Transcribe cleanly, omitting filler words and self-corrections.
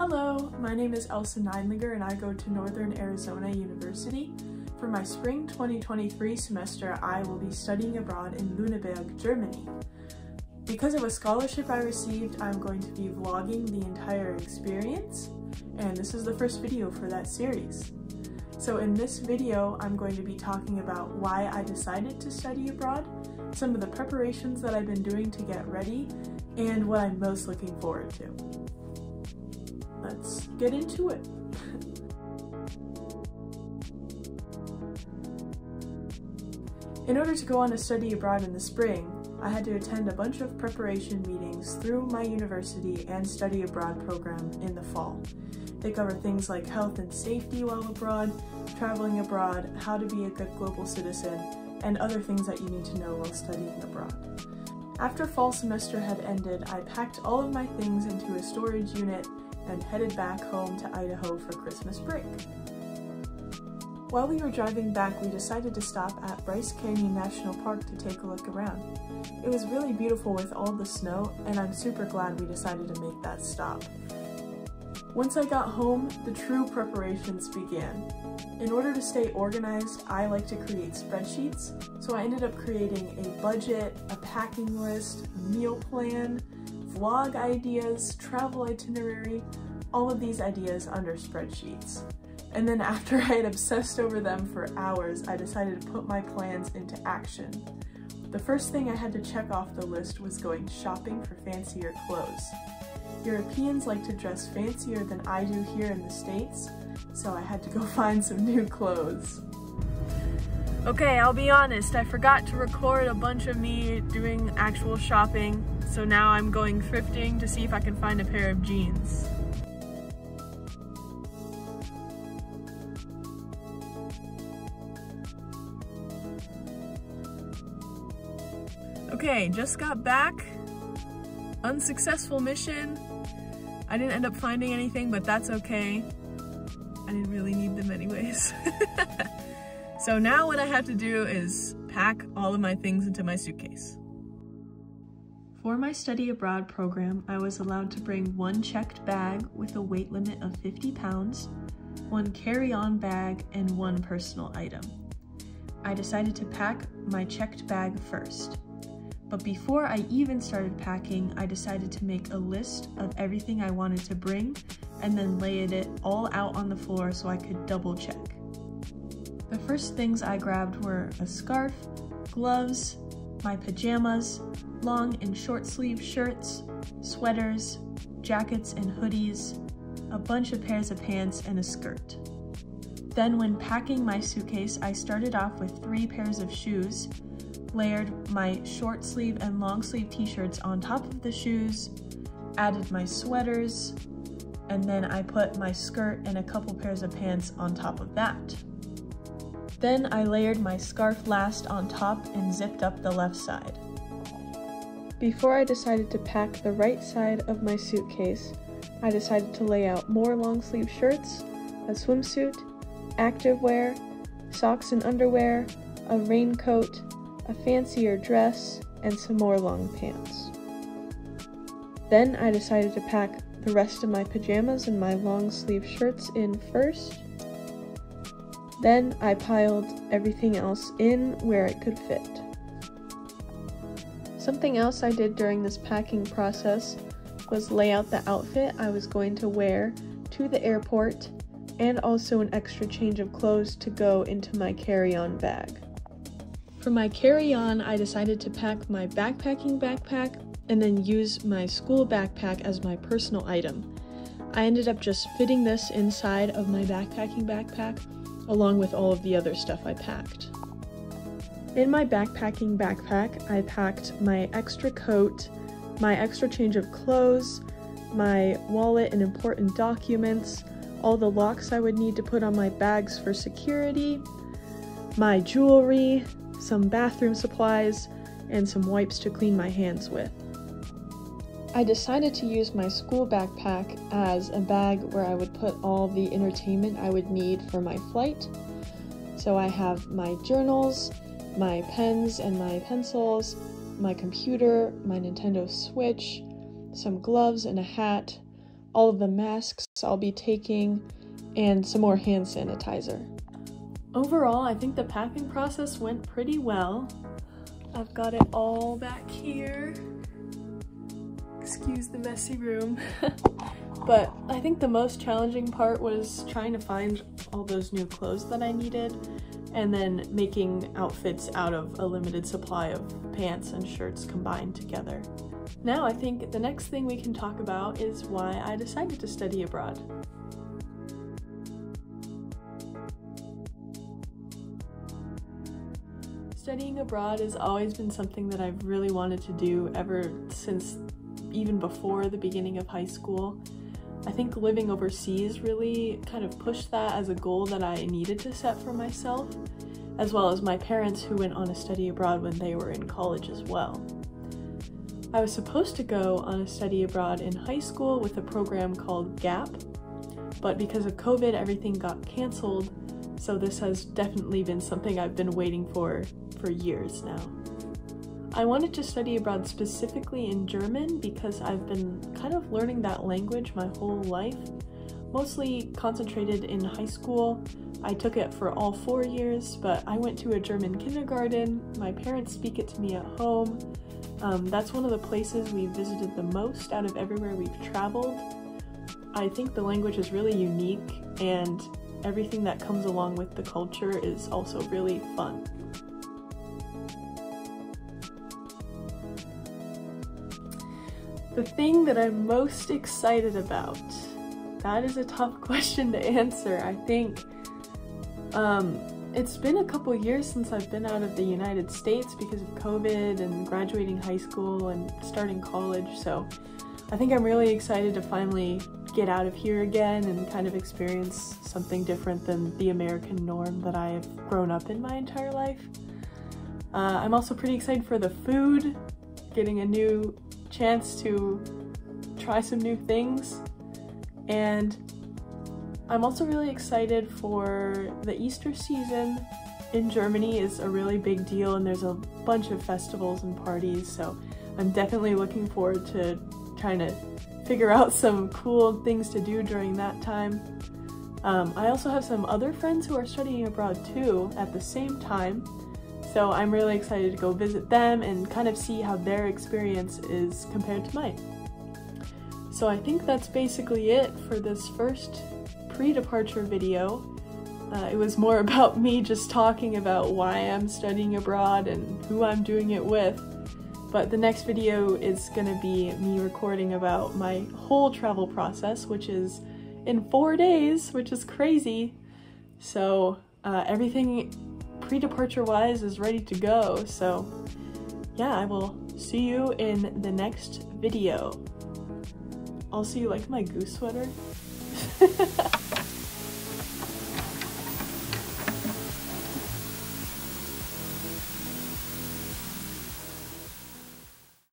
Hello, my name is Elsa Neidlinger and I go to Northern Arizona University. For my spring 2023 semester, I will be studying abroad in Lüneburg, Germany. Because of a scholarship I received, I'm going to be vlogging the entire experience, and this is the first video for that series. So in this video, I'm going to be talking about why I decided to study abroad, some of the preparations that I've been doing to get ready, and what I'm most looking forward to. Let's get into it. In order to go on a study abroad in the spring, I had to attend a bunch of preparation meetings through my university and study abroad program in the fall. They cover things like health and safety while abroad, traveling abroad, how to be a good global citizen, and other things that you need to know while studying abroad. After fall semester had ended, I packed all of my things into a storage unit and headed back home to Idaho for Christmas break. While we were driving back, we decided to stop at Bryce Canyon National Park to take a look around. It was really beautiful with all the snow, and I'm super glad we decided to make that stop. Once I got home, the true preparations began. In order to stay organized, I like to create spreadsheets, so I ended up creating a budget, a packing list, a meal plan, vlog ideas, travel itinerary, all of these ideas under spreadsheets. And then after I had obsessed over them for hours, I decided to put my plans into action. The first thing I had to check off the list was going shopping for fancier clothes. Europeans like to dress fancier than I do here in the States, so I had to go find some new clothes. Okay, I'll be honest, I forgot to record a bunch of me doing actual shopping, so now I'm going thrifting to see if I can find a pair of jeans. Okay, just got back. Unsuccessful mission. I didn't end up finding anything, but that's okay. I didn't really need them anyways. So now what I have to do is pack all of my things into my suitcase. For my study abroad program, I was allowed to bring one checked bag with a weight limit of 50 pounds, one carry-on bag, and one personal item. I decided to pack my checked bag first. But before I even started packing, I decided to make a list of everything I wanted to bring and then laid it all out on the floor so I could double check. The first things I grabbed were a scarf, gloves, my pajamas, long and short sleeve shirts, sweaters, jackets and hoodies, a bunch of pairs of pants, and a skirt. Then when packing my suitcase, I started off with 3 pairs of shoes, layered my short sleeve and long sleeve t-shirts on top of the shoes, added my sweaters, and then I put my skirt and a couple pairs of pants on top of that. Then I layered my scarf last on top and zipped up the left side. Before I decided to pack the right side of my suitcase, I decided to lay out more long sleeve shirts, a swimsuit, activewear, socks and underwear, a raincoat, a fancier dress, and some more long pants. Then I decided to pack the rest of my pajamas and my long sleeve shirts in first. Then I piled everything else in where it could fit. Something else I did during this packing process was lay out the outfit I was going to wear to the airport and also an extra change of clothes to go into my carry-on bag. For my carry-on, I decided to pack my backpacking backpack and then use my school backpack as my personal item. I ended up just fitting this inside of my backpacking backpack along with all of the other stuff I packed. In my backpacking backpack, I packed my extra coat, my extra change of clothes, my wallet and important documents, all the locks I would need to put on my bags for security, my jewelry, some bathroom supplies, and some wipes to clean my hands with. I decided to use my school backpack as a bag where I would put all the entertainment I would need for my flight. So I have my journals, my pens and my pencils, my computer, my Nintendo Switch, some gloves and a hat, all of the masks I'll be taking, and some more hand sanitizer. Overall, I think the packing process went pretty well. I've got it all back here. Excuse the messy room. But I think the most challenging part was trying to find all those new clothes that I needed, and then making outfits out of a limited supply of pants and shirts combined together. Now I think the next thing we can talk about is why I decided to study abroad. Studying abroad has always been something that I've really wanted to do ever since even before the beginning of high school. I think living overseas really kind of pushed that as a goal that I needed to set for myself, as well as my parents who went on a study abroad when they were in college as well. I was supposed to go on a study abroad in high school with a program called GAP, but because of COVID, everything got canceled, so this has definitely been something I've been waiting for years now. I wanted to study abroad specifically in German because I've been kind of learning that language my whole life, mostly concentrated in high school. I took it for all 4 years, but I went to a German kindergarten. My parents speak it to me at home. That's one of the places we visited the most out of everywhere we've traveled. I think the language is really unique, and everything that comes along with the culture is also really fun. The thing that I'm most excited about, that is a tough question to answer. I think it's been a couple years since I've been out of the United States because of COVID and graduating high school and starting college, so I think I'm really excited to finally get out of here again and kind of experience something different than the American norm that I have grown up in my entire life. I'm also pretty excited for the food, getting a new chance to try some new things, and I'm also really excited for the Easter season. In Germany is a really big deal, and there's a bunch of festivals and parties, so I'm definitely looking forward to trying to figure out some cool things to do during that time. I also have some other friends who are studying abroad too at the same time, so I'm really excited to go visit them and kind of see how their experience is compared to mine. So I think that's basically it for this first pre-departure video. It was more about me just talking about why I'm studying abroad and who I'm doing it with. But the next video is gonna be me recording about my whole travel process, which is in 4 days, which is crazy. So everything pre-departure wise is ready to go. So yeah, I will see you in the next video. Also, you like my goose sweater?